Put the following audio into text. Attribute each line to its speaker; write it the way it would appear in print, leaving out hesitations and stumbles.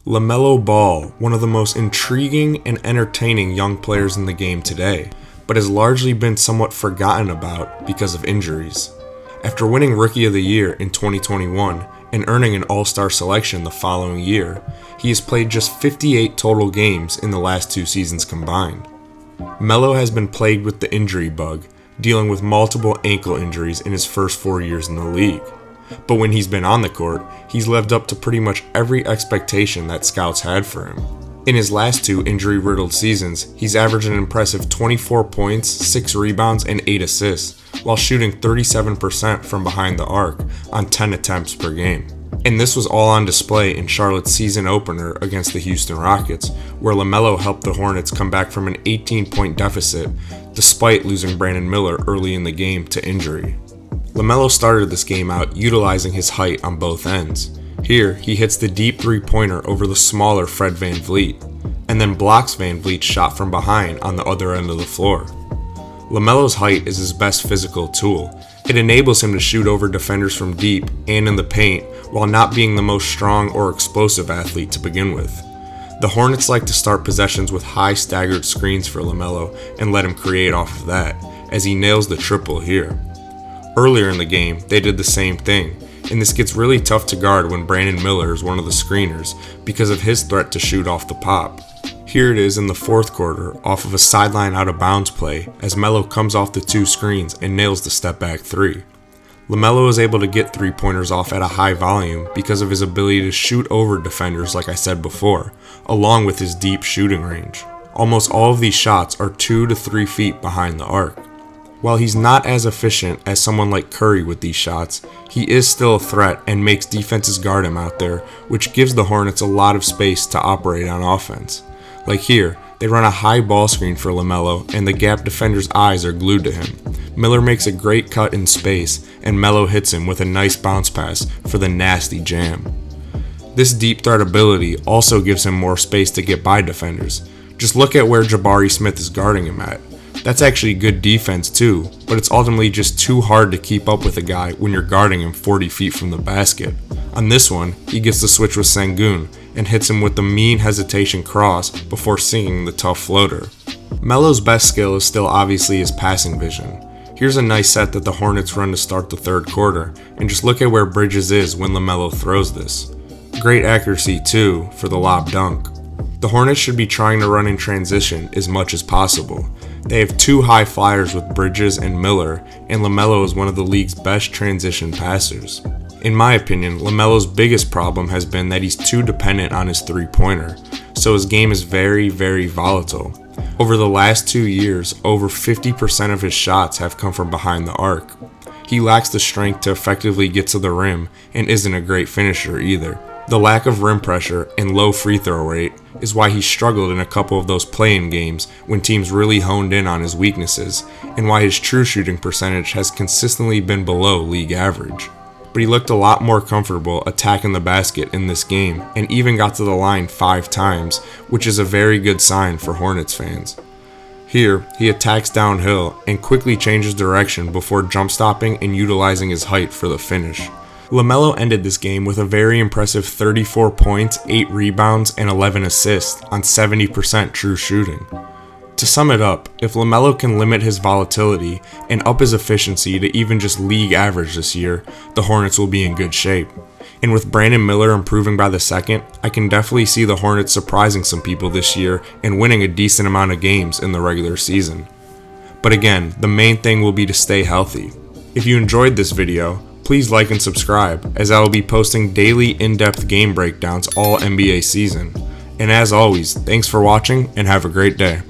Speaker 1: LaMelo Ball, one of the most intriguing and entertaining young players in the game today, but has largely been somewhat forgotten about because of injuries. After winning Rookie of the Year in 2021 and earning an All-Star selection the following year, he has played just 58 total games in the last 2 seasons combined. Melo has been plagued with the injury bug, dealing with multiple ankle injuries in his first 4 years in the league. But when he's been on the court, he's lived up to pretty much every expectation that scouts had for him. In his last 2 injury-riddled seasons, he's averaged an impressive 24 points, 6 rebounds, and 8 assists, while shooting 37% from behind the arc on 10 attempts per game. And this was all on display in Charlotte's season opener against the Houston Rockets, where LaMelo helped the Hornets come back from an 18-point deficit despite losing Brandon Miller early in the game to injury. LaMelo started this game out utilizing his height on both ends. Here, he hits the deep three-pointer over the smaller Fred VanVleet, and then blocks VanVleet's shot from behind on the other end of the floor. LaMelo's height is his best physical tool. It enables him to shoot over defenders from deep and in the paint while not being the most strong or explosive athlete to begin with. The Hornets like to start possessions with high staggered screens for LaMelo and let him create off of that, as he nails the triple here. Earlier in the game, they did the same thing, and this gets really tough to guard when Brandon Miller is one of the screeners because of his threat to shoot off the pop. Here it is in the fourth quarter off of a sideline out of bounds play as Melo comes off the 2 screens and nails the step back 3. LaMelo is able to get 3-pointers off at a high volume because of his ability to shoot over defenders like I said before, along with his deep shooting range. Almost all of these shots are 2 to 3 feet behind the arc. While he's not as efficient as someone like Curry with these shots, he is still a threat and makes defenses guard him out there, which gives the Hornets a lot of space to operate on offense. Like here, they run a high ball screen for LaMelo and the gap defender's eyes are glued to him. Miller makes a great cut in space and Melo hits him with a nice bounce pass for the nasty jam. This deep threat ability also gives him more space to get by defenders. Just look at where Jabari Smith is guarding him at. That's actually good defense too, but it's ultimately just too hard to keep up with a guy when you're guarding him 40 feet from the basket. On this one, he gets the switch with Sengun and hits him with the mean hesitation cross before sinking the tough floater. Melo's best skill is still obviously his passing vision. Here's a nice set that the Hornets run to start the third quarter, and just look at where Bridges is when LaMelo throws this. Great accuracy too for the lob dunk. The Hornets should be trying to run in transition as much as possible. They have 2 high flyers with Bridges and Miller, and LaMelo is one of the league's best transition passers. In my opinion, LaMelo's biggest problem has been that he's too dependent on his 3-pointer, so his game is very volatile. Over the last 2 years, over 50% of his shots have come from behind the arc. He lacks the strength to effectively get to the rim and isn't a great finisher either. The lack of rim pressure and low free throw rate is why he struggled in a couple of those play-in games when teams really honed in on his weaknesses, and why his true shooting percentage has consistently been below league average. But he looked a lot more comfortable attacking the basket in this game and even got to the line 5 times, which is a very good sign for Hornets fans. Here, he attacks downhill and quickly changes direction before jump stopping and utilizing his height for the finish. LaMelo ended this game with a very impressive 34 points, 8 rebounds, and 11 assists on 70% true shooting. To sum it up, if LaMelo can limit his volatility and up his efficiency to even just league average this year, the Hornets will be in good shape. And with Brandon Miller improving by the second, I can definitely see the Hornets surprising some people this year and winning a decent amount of games in the regular season. But again, the main thing will be to stay healthy. If you enjoyed this video, please like and subscribe, as I will be posting daily in-depth game breakdowns all NBA season. And as always, thanks for watching and have a great day.